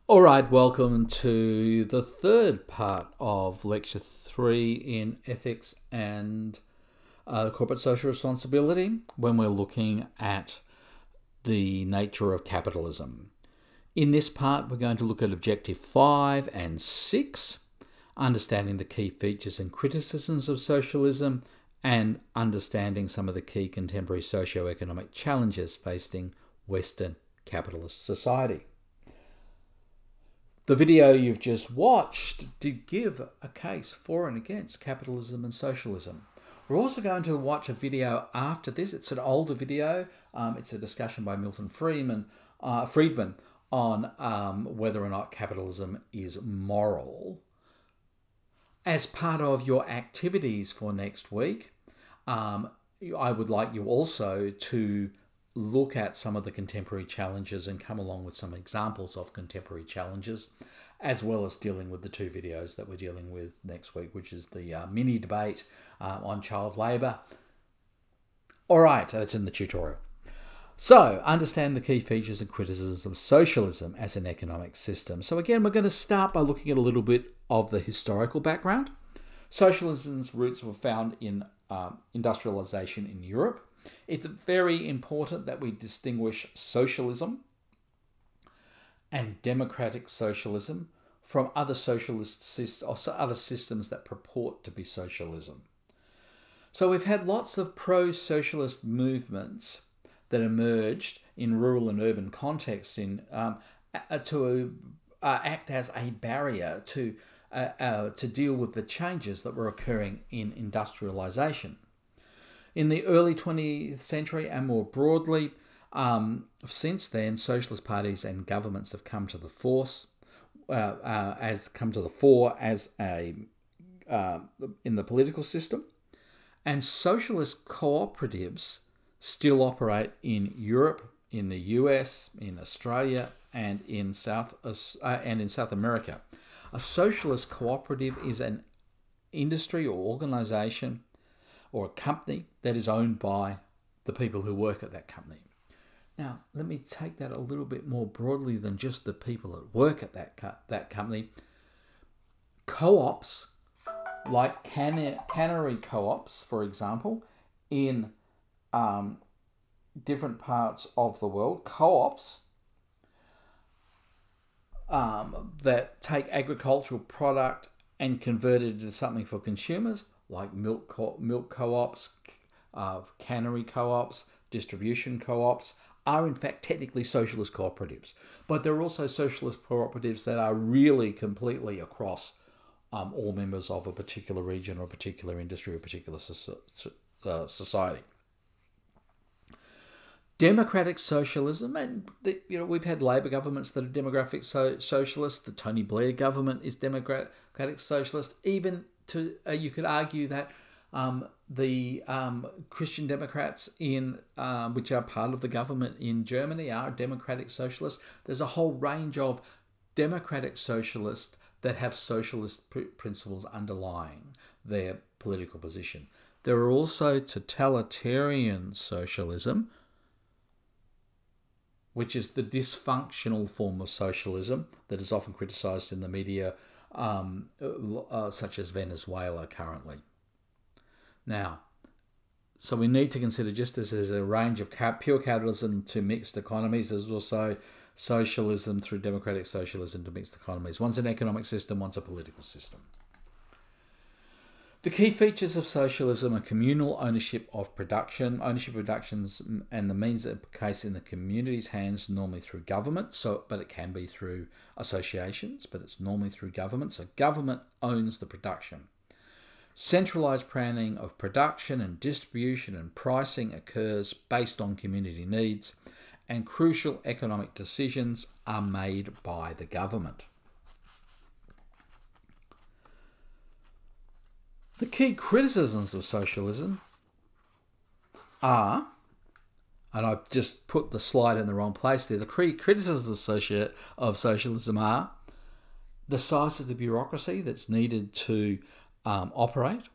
All right, welcome to the third part of Lecture 3 in Ethics and Corporate Social Responsibility, when we're looking at the nature of capitalism. In this part, we're going to look at Objective 5 and 6, understanding the key features and criticisms of socialism, and understanding some of the key contemporary socio-economic challenges facing Western capitalist society. The video you've just watched did give a case for and against capitalism and socialism. We're also going to watch a video after this. It's an older video. It's a discussion by Milton Friedman on whether or not capitalism is moral. As part of your activities for next week, I would like you also to look at some of the contemporary challenges and come along with some examples of contemporary challenges, as well as dealing with the two videos that we're dealing with next week, which is the mini debate on child labour. All right, that's in the tutorial. So, understand the key features and criticisms of socialism as an economic system. So again, we're going to start by looking at a little bit of the historical background. Socialism's roots were found in industrialization in Europe. It's very important that we distinguish socialism and democratic socialism from other socialist or other systems that purport to be socialism. So we've had lots of pro-socialist movements that emerged in rural and urban contexts to act as a barrier to deal with the changes that were occurring in industrialization. In the early 20th century and more broadly, since then, socialist parties and governments have come to the fore in the political system, and socialist cooperatives still operate in Europe, in the US, in Australia, and in South America. A socialist cooperative is an industry or organisation or a company that is owned by the people who work at that company. Now, let me take that a little bit more broadly than just the people that work at that company. Co-ops, like cannery co-ops, for example, in different parts of the world, co-ops that take agricultural product and convert it into something for consumers, like milk co-ops, cannery co-ops, distribution co-ops, are in fact technically socialist cooperatives. But there are also socialist cooperatives that are really completely across all members of a particular region or a particular industry or a particular society. Democratic socialism, and we've had Labor governments that are democratic socialist. The Tony Blair government is democratic socialist. Even you could argue that the Christian Democrats which are part of the government in Germany are democratic socialists. There's a whole range of democratic socialists that have socialist principles underlying their political position. There are also totalitarian socialism, which is the dysfunctional form of socialism that is often criticised in the media, such as Venezuela currently. Now, so we need to consider, just as there's a range of pure capitalism to mixed economies, there's also socialism through democratic socialism to mixed economies. One's an economic system, one's a political system. The key features of socialism are communal ownership of production. Ownership of productions and the means that are placed in the community's hands, normally through government, but it can be through associations, but it's normally through government. So government owns the production. Centralised planning of production and distribution and pricing occurs based on community needs, and crucial economic decisions are made by the government. The key criticisms of socialism are, and I've just put the slide in the wrong place there, the key criticisms of socialism are the size of the bureaucracy that's needed to operate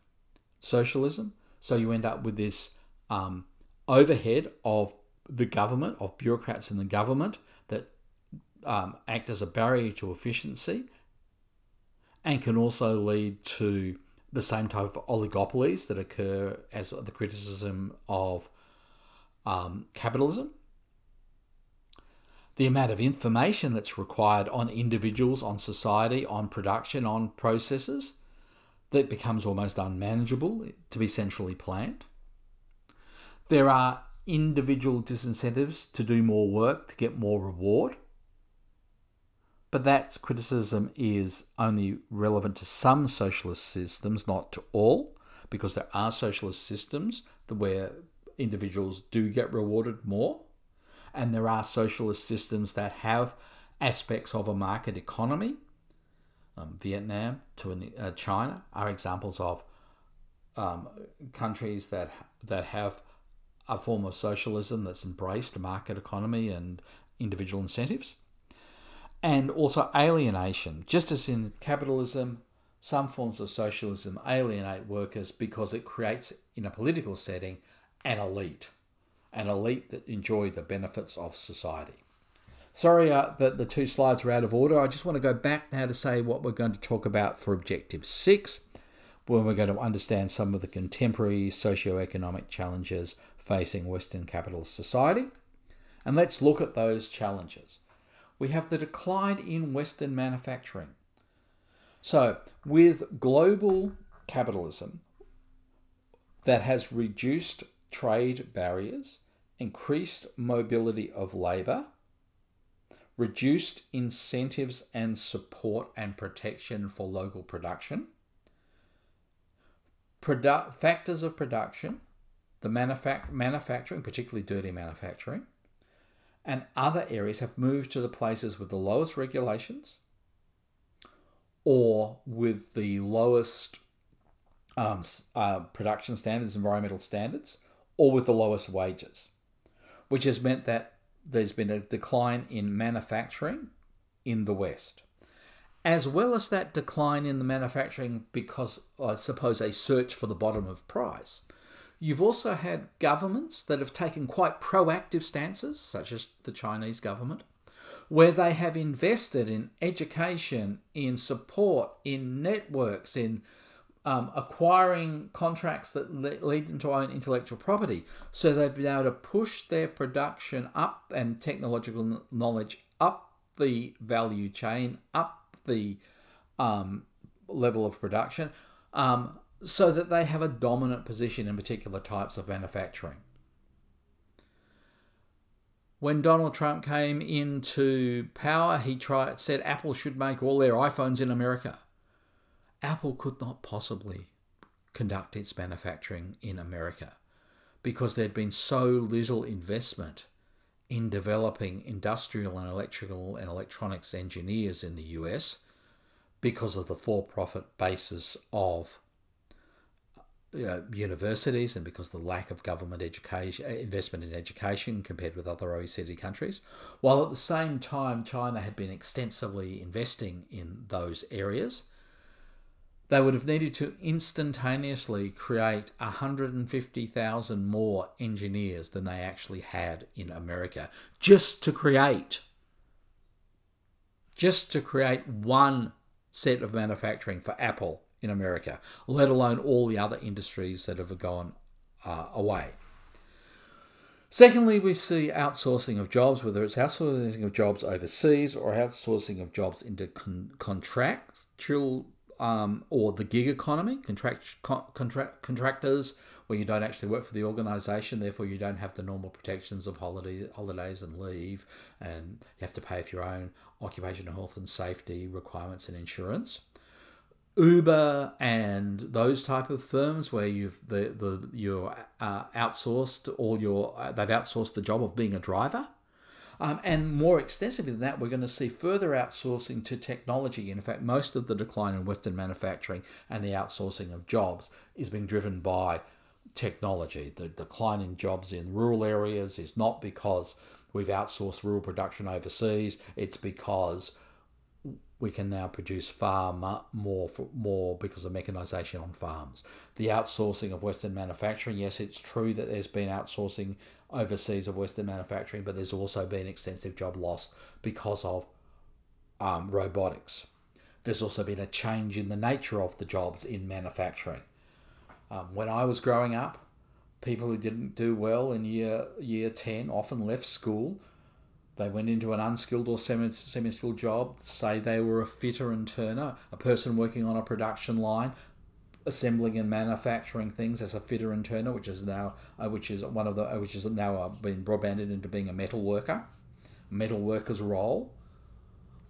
socialism. So you end up with this overhead of the government, of bureaucrats in the government, that act as a barrier to efficiency and can also lead to the same type of oligopolies that occur as the criticism of capitalism. The amount of information that's required on individuals, on society, on production, on processes, that becomes almost unmanageable to be centrally planned. There are individual disincentives to do more work to get more reward. But that criticism is only relevant to some socialist systems, not to all, because there are socialist systems where individuals do get rewarded more. And there are socialist systems that have aspects of a market economy. Vietnam to China are examples of countries that have a form of socialism that's embraced a market economy and individual incentives. And also alienation. Just as in capitalism, some forms of socialism alienate workers because it creates, in a political setting, an elite that enjoy the benefits of society. Sorry that the two slides are out of order. I just want to go back now to say what we're going to talk about for Objective 6, where we're going to understand some of the contemporary socio-economic challenges facing Western capitalist society. And let's look at those challenges. We have the decline in Western manufacturing. So, with global capitalism that has reduced trade barriers, increased mobility of labour, reduced incentives and support and protection for local production, factors of production, the manufacturing, particularly dirty manufacturing, and other areas have moved to the places with the lowest regulations or with the lowest production standards, environmental standards, or with the lowest wages, which has meant that there's been a decline in manufacturing in the West. As well as that decline in the manufacturing because, I suppose, a search for the bottom of price, you've also had governments that have taken quite proactive stances, such as the Chinese government, where they have invested in education, in support, in networks, in acquiring contracts that lead them to own intellectual property. So they've been able to push their production up and technological knowledge up the value chain, up the level of production, so that they have a dominant position in particular types of manufacturing. When Donald Trump came into power, he said Apple should make all their iPhones in America. Apple could not possibly conduct its manufacturing in America because there'd been so little investment in developing industrial and electrical and electronics engineers in the US because of the for-profit basis of universities and because of the lack of government education, investment in education compared with other OECD countries, while at the same time China had been extensively investing in those areas. They would have needed to instantaneously create 150,000 more engineers than they actually had in America, just to create one set of manufacturing for Apple in America, let alone all the other industries that have gone away. Secondly, we see outsourcing of jobs, whether it's outsourcing of jobs overseas or outsourcing of jobs into contractual or the gig economy, contractors, where you don't actually work for the organisation, therefore you don't have the normal protections of holidays and leave, and you have to pay for your own occupational health and safety requirements and insurance. Uber and those type of firms where you're outsourced they've outsourced the job of being a driver. And more extensively than that, we're going to see further outsourcing to technology. In fact, most of the decline in Western manufacturing and the outsourcing of jobs is being driven by technology. The decline in jobs in rural areas is not because we've outsourced rural production overseas. It's because we can now produce far more because of mechanisation on farms. The outsourcing of Western manufacturing, yes, it's true that there's been outsourcing overseas of Western manufacturing, but there's also been extensive job loss because of robotics. There's also been a change in the nature of the jobs in manufacturing. When I was growing up, people who didn't do well in year 10 often left school. They went into an unskilled or semi-skilled job. Say they were a fitter and turner, a person working on a production line, assembling and manufacturing things as a fitter and turner, which is now been broadbanded into being a metal worker's role.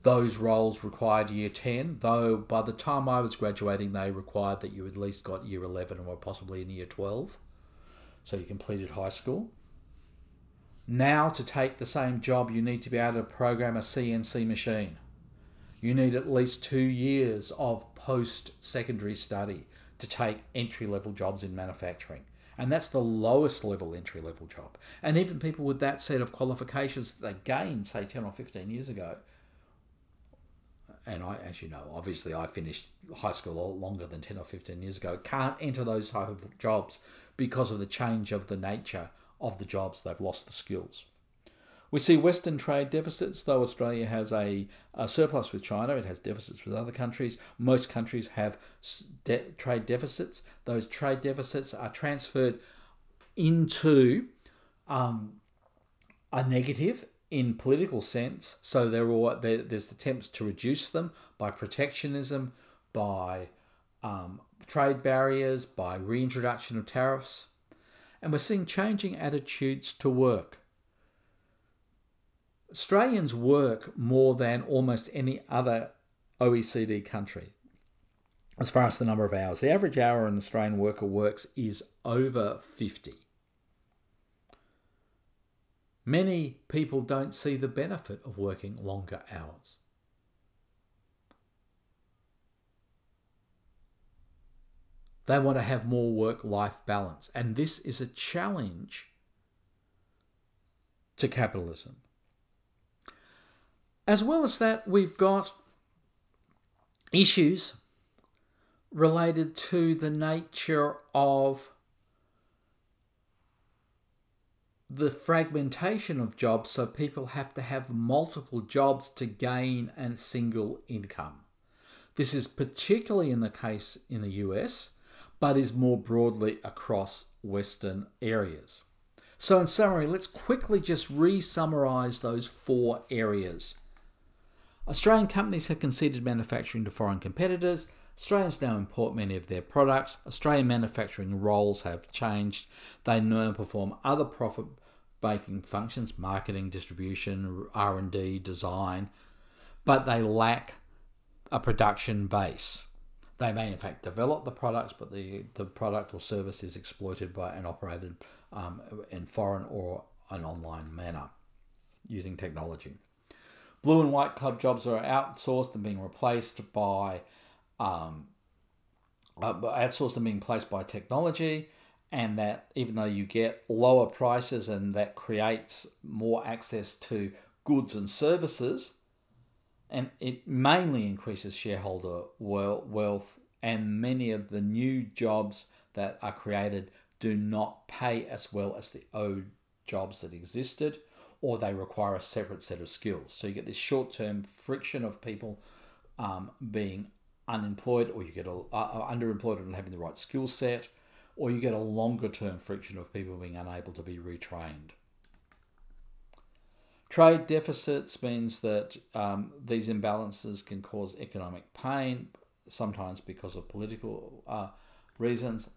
Those roles required year 10, though by the time I was graduating, they required that you at least got year 11 or possibly in year 12. So you completed high school. Now, to take the same job, you need to be able to program a CNC machine. You need at least 2 years of post-secondary study to take entry-level jobs in manufacturing. And that's the lowest level entry-level job. And even people with that set of qualifications that they gained, say, 10 or 15 years ago, and as you know, obviously I finished high school a lot longer than 10 or 15 years ago, can't enter those type of jobs because of the change of the nature of the jobs. They've lost the skills. We see Western trade deficits, though Australia has a surplus with China. It has deficits with other countries. Most countries have trade deficits. Those trade deficits are transferred into a negative in political sense. So there's attempts to reduce them by protectionism, by trade barriers, by reintroduction of tariffs. And we're seeing changing attitudes to work. Australians work more than almost any other OECD country as far as the number of hours. The average hour an Australian worker works is over 50. Many people don't see the benefit of working longer hours. They want to have more work-life balance. And this is a challenge to capitalism. As well as that, we've got issues related to the nature of the fragmentation of jobs, so people have to have multiple jobs to gain a single income. This is particularly in the case in the US, but is more broadly across Western areas. So in summary, let's quickly just re-summarise those 4 areas. Australian companies have conceded manufacturing to foreign competitors. Australians now import many of their products. Australian manufacturing roles have changed. They now perform other profit-making functions, marketing, distribution, R&D, design, but they lack a production base. They may in fact develop the products, but the product or service is exploited by and operated in foreign or an online manner using technology. Blue and white club jobs are outsourced and being replaced by technology, and that even though you get lower prices and that creates more access to goods and services, and it mainly increases shareholder wealth, and many of the new jobs that are created do not pay as well as the old jobs that existed, or they require a separate set of skills. So you get this short-term friction of people being unemployed, or you get underemployed and having the right skill set, or you get a longer-term friction of people being unable to be retrained. Trade deficits means that these imbalances can cause economic pain, sometimes because of political reasons,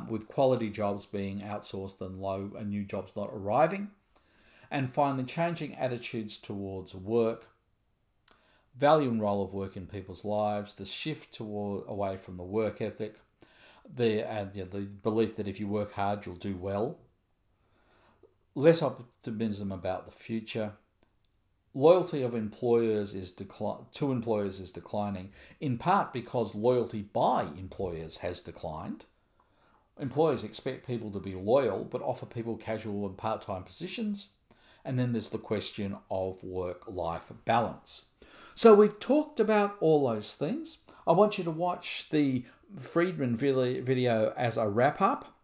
with quality jobs being outsourced and new jobs not arriving. And finally, changing attitudes towards work, value and role of work in people's lives, the shift away from the work ethic, the belief that if you work hard, you'll do well, less optimism about the future, loyalty of employers to employers is declining, in part because loyalty by employers has declined. Employers expect people to be loyal, but offer people casual and part-time positions. And then there's the question of work-life balance. So we've talked about all those things. I want you to watch the Friedman video as a wrap-up.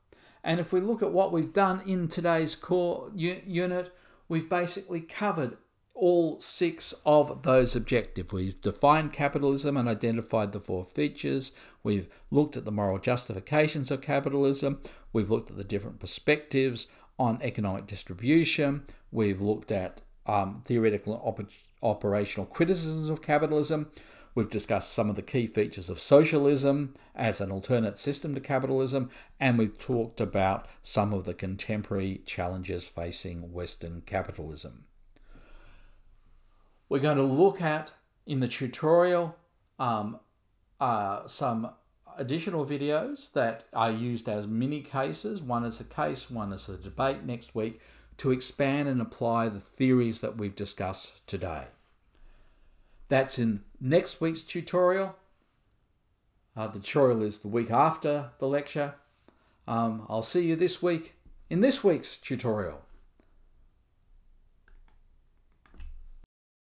And if we look at what we've done in today's core unit, we've basically covered all 6 of those objectives. We've defined capitalism and identified the 4 features. We've looked at the moral justifications of capitalism. We've looked at the different perspectives on economic distribution. We've looked at theoretical and operational criticisms of capitalism. We've discussed some of the key features of socialism as an alternate system to capitalism, and we've talked about some of the contemporary challenges facing Western capitalism. We're going to look at, in the tutorial, some additional videos that are used as mini cases. One is a case, one is a debate next week, to expand and apply the theories that we've discussed today. That's in next week's tutorial. The tutorial is the week after the lecture. I'll see you this week in this week's tutorial.